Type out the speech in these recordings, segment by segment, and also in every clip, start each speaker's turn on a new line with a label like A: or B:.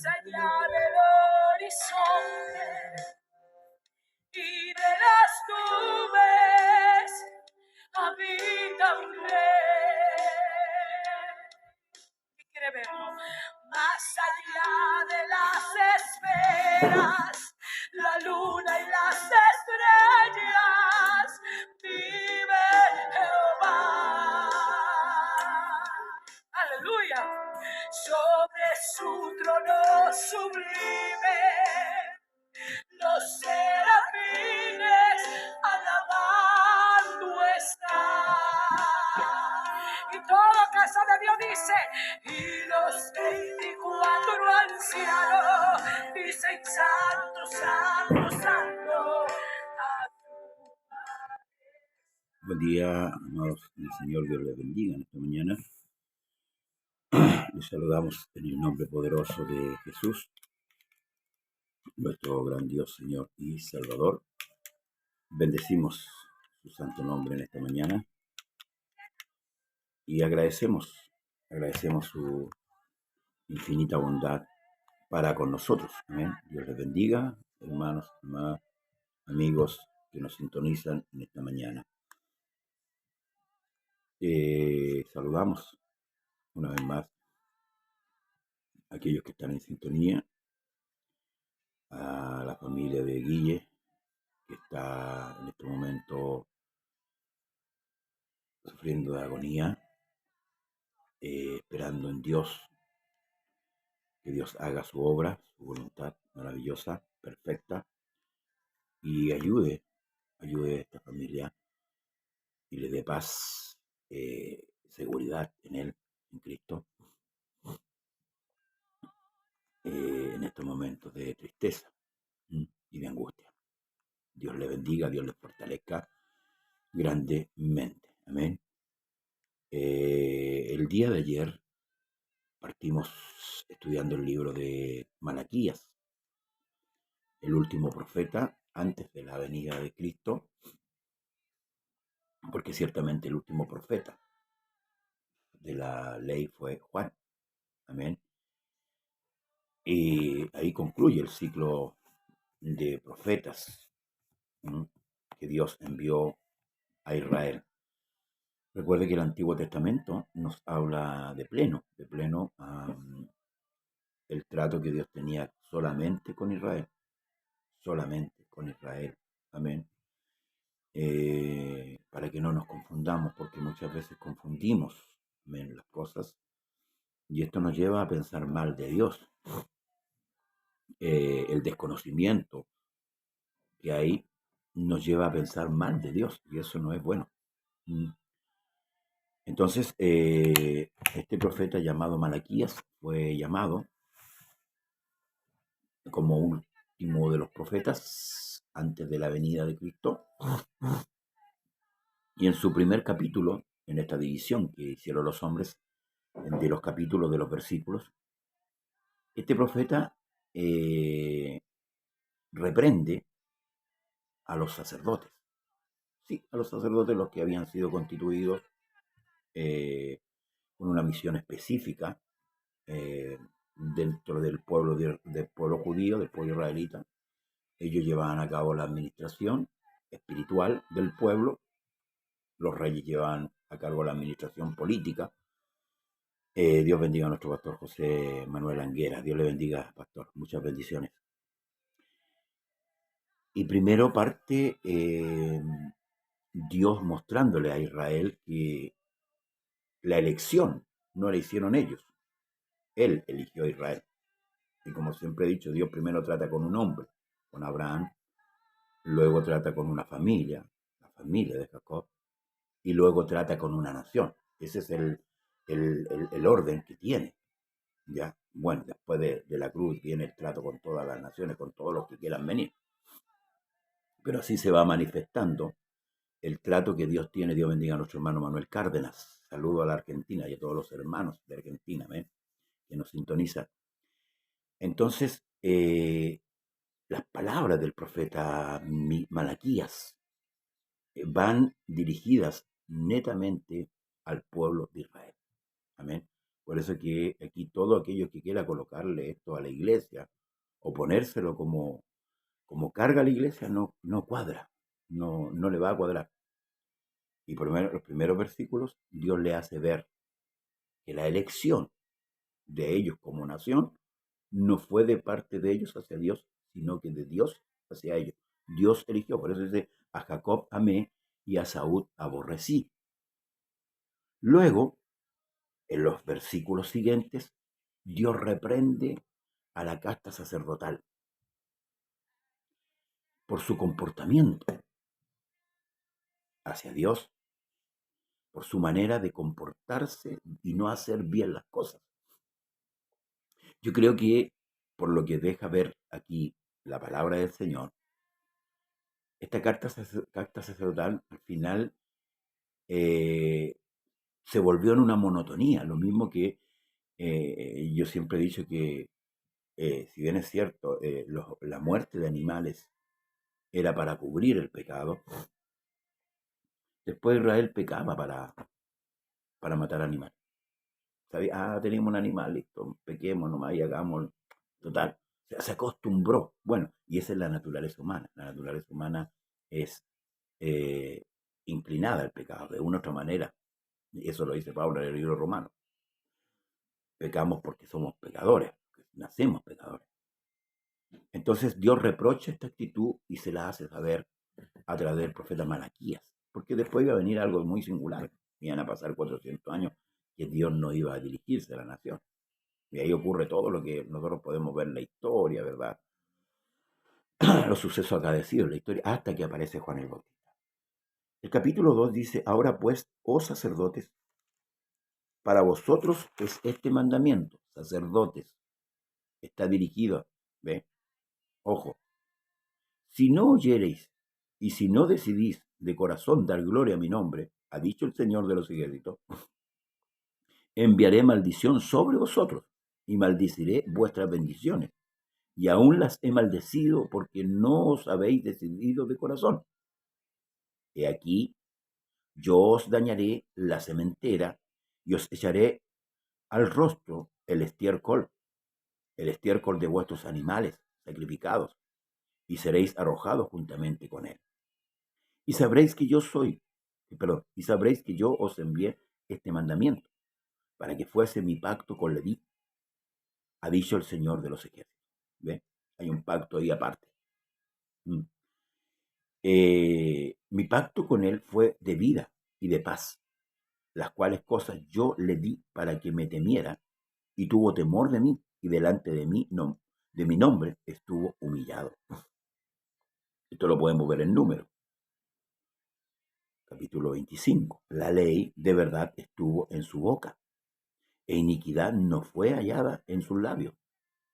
A: allá del horizonte y de las nubes habita un rey. ¿Qué quiere verlo? Más allá de las esferas, la luna y las estrellas, vive Jehová. Aleluya. Sobre su trono sublime, los serafines alabando están. Y todo casa de Dios dice, y los 24 ancianos dicen, santo, santo, santo.
B: Buen día, amados del Señor, Dios les bendiga en esta mañana. Les saludamos en el nombre poderoso de Jesús, nuestro gran Dios, Señor y Salvador. Bendecimos su santo nombre en esta mañana y agradecemos su infinita bondad para con nosotros. Amén. Dios les bendiga, hermanos, hermanas, amigos que nos sintonizan en esta mañana. Saludamos una vez más a aquellos que están en sintonía, a la familia de Guille, que está en este momento sufriendo de agonía, esperando en Dios, que Dios haga su obra, su voluntad maravillosa, perfecta, y ayude a esta familia y le dé paz, seguridad en Él, en Cristo, en estos momentos de tristeza y de angustia. Dios le bendiga, Dios le fortalezca grandemente. Amén. El día de ayer partimos estudiando el libro de Malaquías, el último profeta antes de la venida de Cristo, porque ciertamente el último profeta de la ley fue Juan. Amén. Y ahí concluye el ciclo de profetas que Dios envió a Israel. Recuerde que el Antiguo Testamento nos habla de pleno el trato que Dios tenía solamente con Israel. Amén. Para que no nos confundamos, porque muchas veces confundimos, amén, las cosas, y esto nos lleva a pensar mal de Dios. El desconocimiento que hay nos lleva a pensar mal de Dios, y eso no es bueno. Entonces, este profeta llamado Malaquías fue llamado como último de los profetas antes de la venida de Cristo. Y en su primer capítulo, en esta división que hicieron los hombres de los capítulos de los versículos, este profeta reprende a los sacerdotes. Sí, a los sacerdotes, los que habían sido constituidos con una misión específica dentro del pueblo judío, del pueblo israelita. Ellos llevaban a cabo la administración espiritual del pueblo. Los reyes llevaban a cabo la administración política. Dios bendiga a nuestro pastor José Manuel Anguera. Dios le bendiga, pastor. Muchas bendiciones. Y primero parte Dios mostrándole a Israel que la elección no la hicieron ellos. Él eligió a Israel. Y como siempre he dicho, Dios primero trata con un hombre, con Abraham, luego trata con una familia, la familia de Jacob, y luego trata con una nación. Ese es el orden que tiene. ¿Ya? Bueno, después de la cruz viene el trato con todas las naciones, con todos los que quieran venir. Pero así se va manifestando el trato que Dios tiene. Dios bendiga a nuestro hermano Manuel Cárdenas. Saludo a la Argentina y a todos los hermanos de Argentina, que nos sintonizan. Entonces, las palabras del profeta Malaquías van dirigidas netamente al pueblo de Israel. Amén. Por eso que aquí todo aquello que quiera colocarle esto a la iglesia o ponérselo como carga a la iglesia no cuadra, no le va a cuadrar. Y por lo menos los primeros versículos, Dios le hace ver que la elección de ellos como nación no fue de parte de ellos hacia Dios, sino que de Dios hacia ellos. Dios eligió, por eso dice, a Jacob amé y a Saúl aborrecí. Luego, en los versículos siguientes, Dios reprende a la casta sacerdotal por su comportamiento hacia Dios, por su manera de comportarse y no hacer bien las cosas. Yo creo que, por lo que deja ver aquí la palabra del Señor, esta carta sacerdotal al final se volvió en una monotonía, lo mismo que yo siempre he dicho que, si bien es cierto, la muerte de animales era para cubrir el pecado, después Israel pecaba para matar animales. ¿Sabía? Tenemos un animal, listo, pequemos nomás y hagamos, total. Se acostumbró. Bueno, y esa es la naturaleza humana. La naturaleza humana es eh, inclinada al pecado, de una u otra manera. Y eso lo dice Pablo en el libro romano. Pecamos porque somos pecadores, porque nacemos pecadores. Entonces Dios reprocha esta actitud y se la hace saber a través del profeta Malaquías, porque después iba a venir algo muy singular. Iban a pasar 400 años que Dios no iba a dirigirse a la nación. Y ahí ocurre todo lo que nosotros podemos ver en la historia, ¿verdad? Los sucesos acaecidos en la historia, hasta que aparece Juan el Bautista. El capítulo 2 dice, ahora pues, oh sacerdotes, para vosotros es este mandamiento, sacerdotes, está dirigido, ¿ve? Ojo, si no oyereis y si no decidís de corazón dar gloria a mi nombre, ha dicho el Señor de los ejércitos, enviaré maldición sobre vosotros y maldiciré vuestras bendiciones. Y aún las he maldecido porque no os habéis decidido de corazón. He aquí, yo os dañaré la sementera y os echaré al rostro el estiércol de vuestros animales sacrificados, y seréis arrojados juntamente con él. Y sabréis que y sabréis que yo os envié este mandamiento, para que fuese mi pacto con Leví, ha dicho el Señor de los ejércitos. ¿Ve? Hay un pacto ahí aparte. Mi pacto con él fue de vida y de paz, las cuales cosas yo le di para que me temiera, y tuvo temor de mí, y delante de mí, no, de mi nombre, estuvo humillado. Esto lo podemos ver en Números, capítulo 25. La ley de verdad estuvo en su boca, e iniquidad no fue hallada en sus labios.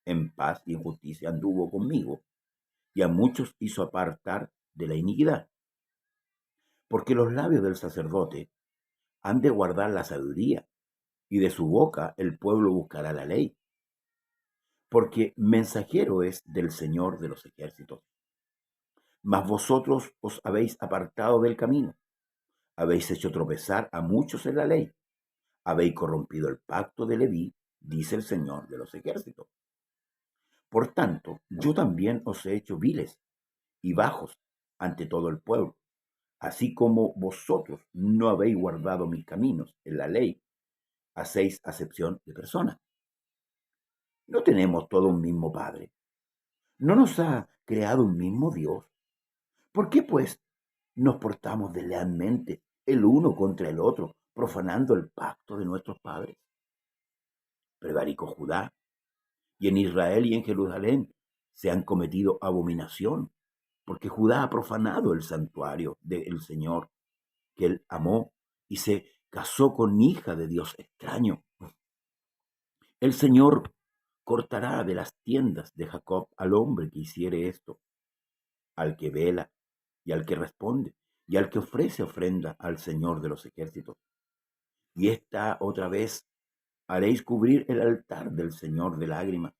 B: En paz y en justicia anduvo conmigo, y a muchos hizo apartar de la iniquidad. Porque los labios del sacerdote han de guardar la sabiduría, y de su boca el pueblo buscará la ley. Porque mensajero es del Señor de los ejércitos. Mas vosotros os habéis apartado del camino, habéis hecho tropezar a muchos en la ley, habéis corrompido el pacto de Leví, dice el Señor de los ejércitos. Por tanto, yo también os he hecho viles y bajos ante todo el pueblo, así como vosotros no habéis guardado mis caminos en la ley, hacéis acepción de personas. ¿No tenemos todo un mismo Padre? ¿No nos ha creado un mismo Dios? ¿Por qué, pues, nos portamos deslealmente el uno contra el otro, profanando el pacto de nuestros padres? Prevaricó Judá, y en Israel y en Jerusalén se han cometido abominación, porque Judá ha profanado el santuario del Señor, que él amó, y se casó con hija de Dios extraño. El Señor cortará de las tiendas de Jacob al hombre que hiciere esto, al que vela y al que responde, y al que ofrece ofrenda al Señor de los ejércitos. Y esta otra vez haréis cubrir el altar del Señor de lágrimas,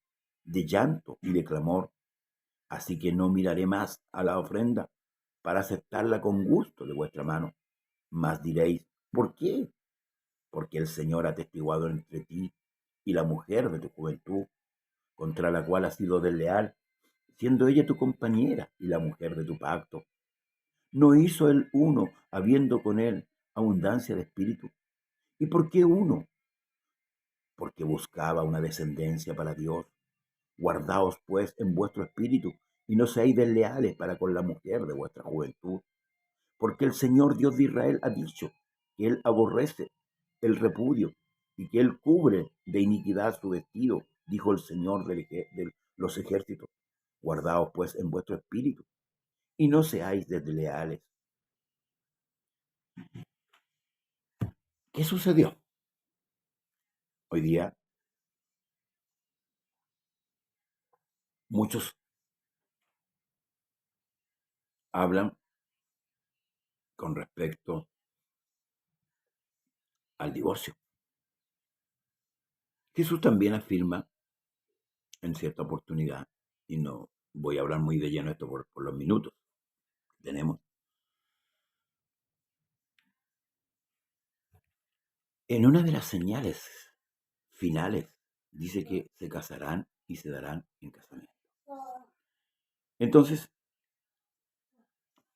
B: de llanto y de clamor. Así que no miraré más a la ofrenda para aceptarla con gusto de vuestra mano. Mas diréis, ¿por qué? Porque el Señor ha atestiguado entre ti y la mujer de tu juventud, contra la cual has sido desleal, siendo ella tu compañera y la mujer de tu pacto. ¿No hizo el uno, habiendo con él abundancia de espíritu? ¿Y por qué uno? Porque buscaba una descendencia para Dios. Guardaos pues en vuestro espíritu y no seáis desleales para con la mujer de vuestra juventud, porque el Señor Dios de Israel ha dicho que Él aborrece el repudio y que Él cubre de iniquidad su vestido, dijo el Señor de los ejércitos. Guardaos pues en vuestro espíritu y no seáis desleales. ¿Qué sucedió? Hoy día muchos hablan con respecto al divorcio. Jesús también afirma en cierta oportunidad, y no voy a hablar muy de lleno esto por los minutos que tenemos, en una de las señales finales dice que se casarán y se darán en casamiento. Entonces,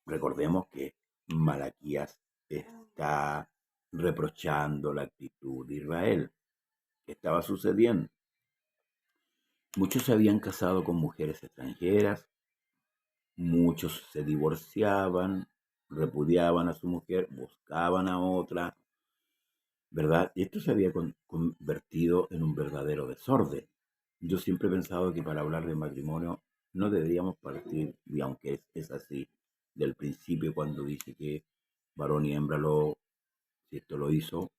B: recordemos que Malaquías está reprochando la actitud de Israel. ¿Qué estaba sucediendo? Muchos se habían casado con mujeres extranjeras, muchos se divorciaban, repudiaban a su mujer, buscaban a otra, ¿verdad? Y esto se había convertido en un verdadero desorden. Yo siempre he pensado que para hablar de matrimonio no deberíamos partir, y aunque es así, del principio cuando dice que varón y hembra si esto lo hizo,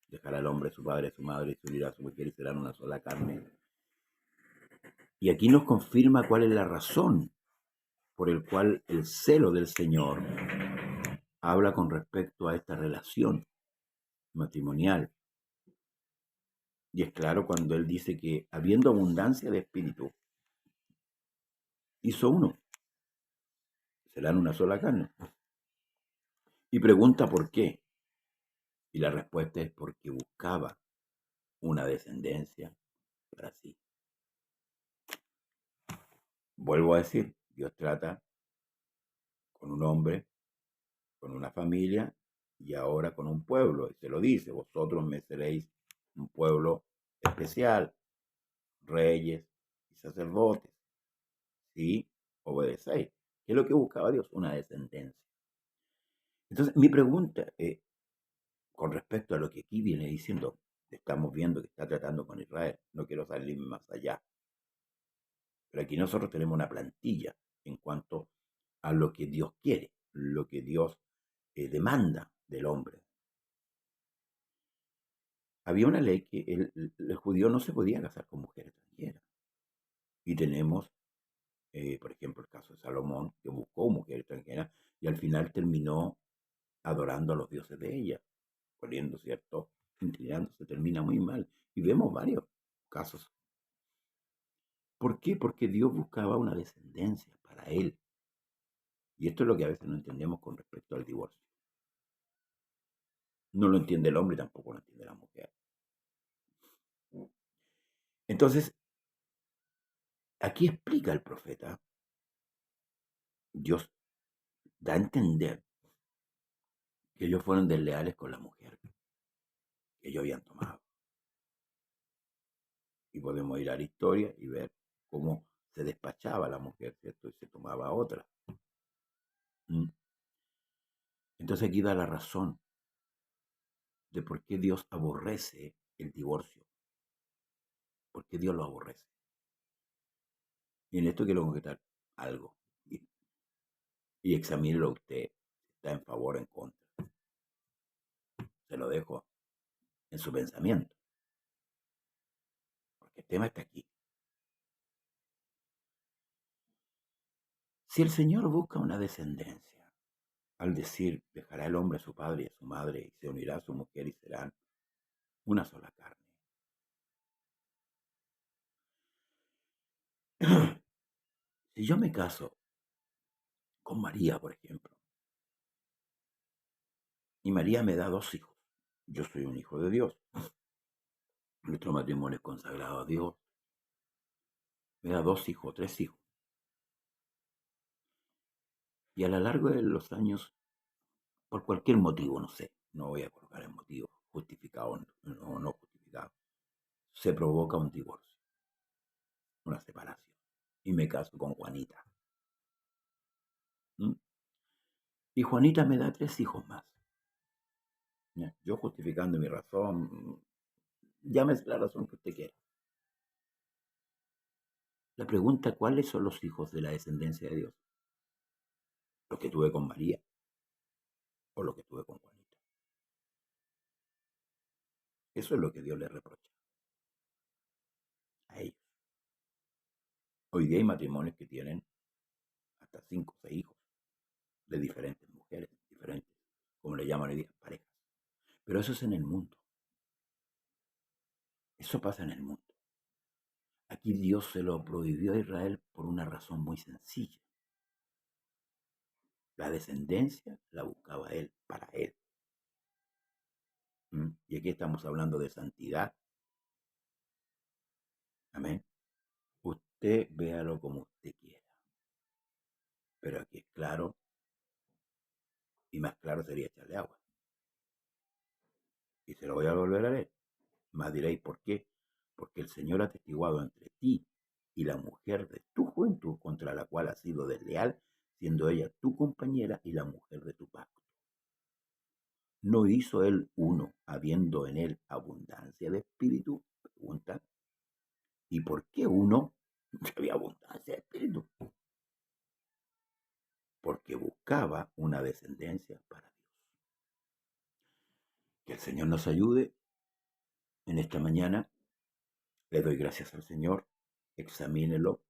B: dejará al hombre a su padre, a su madre, y se unirá a su mujer y serán una sola carne. Y aquí nos confirma cuál es la razón por el cual el celo del Señor habla con respecto a esta relación matrimonial. Y es claro cuando Él dice que habiendo abundancia de espíritu, hizo uno, serán una sola carne. Y pregunta por qué. Y la respuesta es porque buscaba una descendencia para sí. Vuelvo a decir, Dios trata con un hombre, con una familia y ahora con un pueblo. Y se lo dice, vosotros me seréis un pueblo especial, reyes y sacerdotes, si obedecéis. ¿Qué es lo que buscaba Dios? Una descendencia. Entonces, mi pregunta con respecto a lo que aquí viene diciendo, estamos viendo que está tratando con Israel, no quiero salir más allá, pero aquí nosotros tenemos una plantilla en cuanto a lo que Dios quiere, lo que Dios demanda del hombre. Había una ley que el judío no se podía casar con mujeres extranjeras. Y tenemos, por ejemplo, el caso de Salomón, que buscó mujer extranjera y al final terminó adorando a los dioses de ella, poniendo, ¿cierto? Inclinándose, termina muy mal. Y vemos varios casos. ¿Por qué? Porque Dios buscaba una descendencia para él. Y esto es lo que a veces no entendemos con respecto al divorcio. No lo entiende el hombre y tampoco lo entiende la mujer. Entonces, aquí explica el profeta, Dios da a entender que ellos fueron desleales con la mujer que ellos habían tomado. Y podemos ir a la historia y ver cómo se despachaba la mujer, ¿cierto? Y se tomaba otra. ¿Mm? Entonces aquí da la razón de por qué Dios aborrece el divorcio. ¿Por qué Dios lo aborrece? Y en esto quiero concretar algo. Y examínelo usted. ¿Está en favor o en contra? Se lo dejo en su pensamiento. Porque el tema está aquí. Si el Señor busca una descendencia, al decir, dejará el hombre a su padre y a su madre y se unirá a su mujer y serán una sola carne. Si yo me caso con María, por ejemplo, y María me da 2 hijos, yo soy un hijo de Dios, Nuestro matrimonio es consagrado a Dios. Me da 2 hijos, 3 hijos. Y a lo largo de los años, por cualquier motivo, no sé, no voy a colocar el motivo, justificado o no justificado, se provoca un divorcio, una separación. Y me caso con Juanita. ¿Mm? Y Juanita me da 3 hijos más. ¿Ya? Yo justificando mi razón, llámese la razón que usted quiera. La pregunta, ¿cuáles son los hijos de la descendencia de Dios? ¿Los que tuve con María o los que tuve con Juanita? Eso es lo que Dios le reprocha a ellos. Hoy día hay matrimonios que tienen hasta 5 o 6 hijos de diferentes mujeres, diferentes, como le llaman hoy día, parejas. Pero eso es en el mundo. Eso pasa en el mundo. Aquí Dios se lo prohibió a Israel por una razón muy sencilla. La descendencia la buscaba él, para él. Y aquí estamos hablando de santidad. Amén. Usted véalo como usted quiera. Pero aquí es claro, y más claro sería echarle agua. Y se lo voy a volver a leer. Más diréis, ¿por qué? Porque el Señor ha testiguado entre ti y la mujer de tu juventud, contra la cual has sido desleal, siendo ella tu compañera y la mujer de tu pacto. ¿No hizo él uno, habiendo en él abundancia de espíritu? Pregunta. ¿Y por qué uno? Había abundancia de espíritu. Porque buscaba una descendencia para Dios. Que el Señor nos ayude en esta mañana. Le doy gracias al Señor. Examínelo.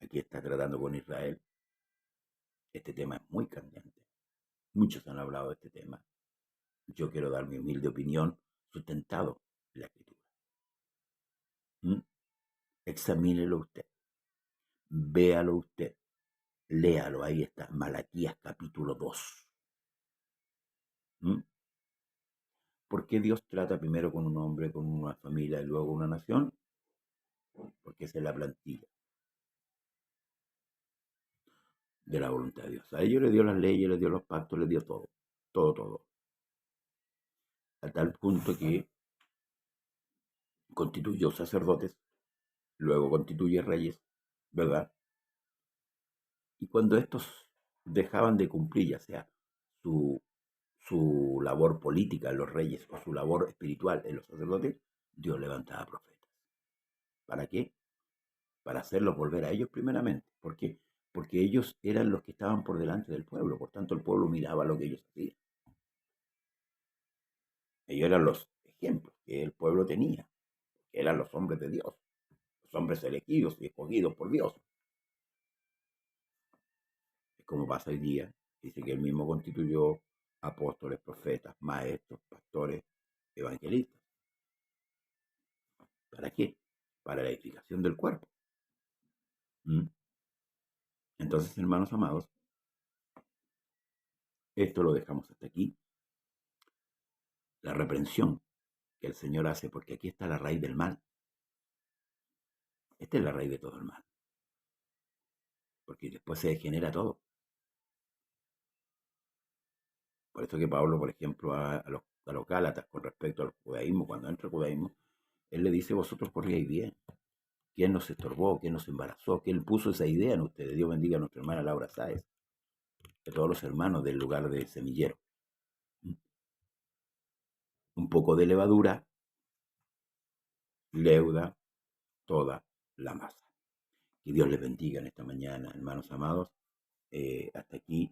B: Aquí está tratando con Israel. Este tema es muy cambiante. Muchos han hablado de este tema. Yo quiero dar mi humilde opinión sustentado en la Escritura. Examínelo usted. Véalo usted. Léalo, ahí está, Malaquías capítulo 2. ¿Por qué Dios trata primero con un hombre, con una familia y luego una nación? Porque esa es la plantilla de la voluntad de Dios. A ellos les dio las leyes, les dio los pactos, les dio todo, todo, todo. A tal punto que constituyó sacerdotes, luego constituye reyes, ¿verdad? Y cuando estos dejaban de cumplir, ya sea su, su labor política en los reyes o su labor espiritual en los sacerdotes, Dios levantaba profetas. ¿Para qué? Para hacerlos volver a ellos primeramente. ¿Por qué? Porque ellos eran los que estaban por delante del pueblo, por tanto el pueblo miraba lo que ellos hacían. Ellos eran los ejemplos que el pueblo tenía, que eran los hombres de Dios, los hombres elegidos y escogidos por Dios. Es como pasa hoy día, dice que él mismo constituyó apóstoles, profetas, maestros, pastores, evangelistas. ¿Para qué? Para la edificación del cuerpo. Entonces, hermanos amados, esto lo dejamos hasta aquí. La reprensión que el Señor hace, porque aquí está la raíz del mal. Esta es la raíz de todo el mal. Porque después se degenera todo. Por eso que Pablo, por ejemplo, a los Gálatas con respecto al judaísmo, cuando entra el judaísmo, él le dice, vosotros corríais bien. ¿Quién nos estorbó? ¿Quién nos embarazó? ¿Quién puso esa idea en ustedes? Dios bendiga a nuestra hermana Laura Sáez, de todos los hermanos del lugar de Semillero. Un poco de levadura leuda toda la masa. Que Dios les bendiga en esta mañana, hermanos amados. Hasta aquí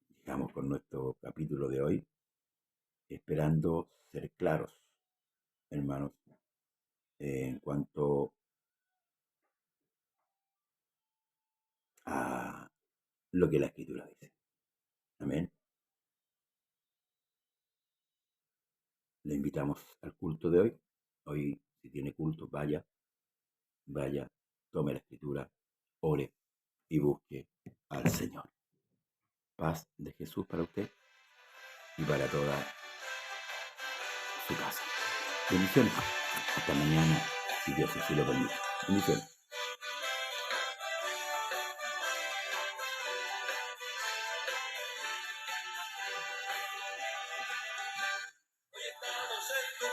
B: llegamos con nuestro capítulo de hoy, esperando ser claros, hermanos, en cuanto a lo que la Escritura dice. Amén. Le invitamos al culto de hoy. Hoy, si tiene culto, vaya, tome la Escritura, ore y busque al Señor. Paz de Jesús para usted y para toda su casa. Bendiciones. Hasta mañana, si Dios así lo permite. Bendiciones.
A: Hoy estamos en tu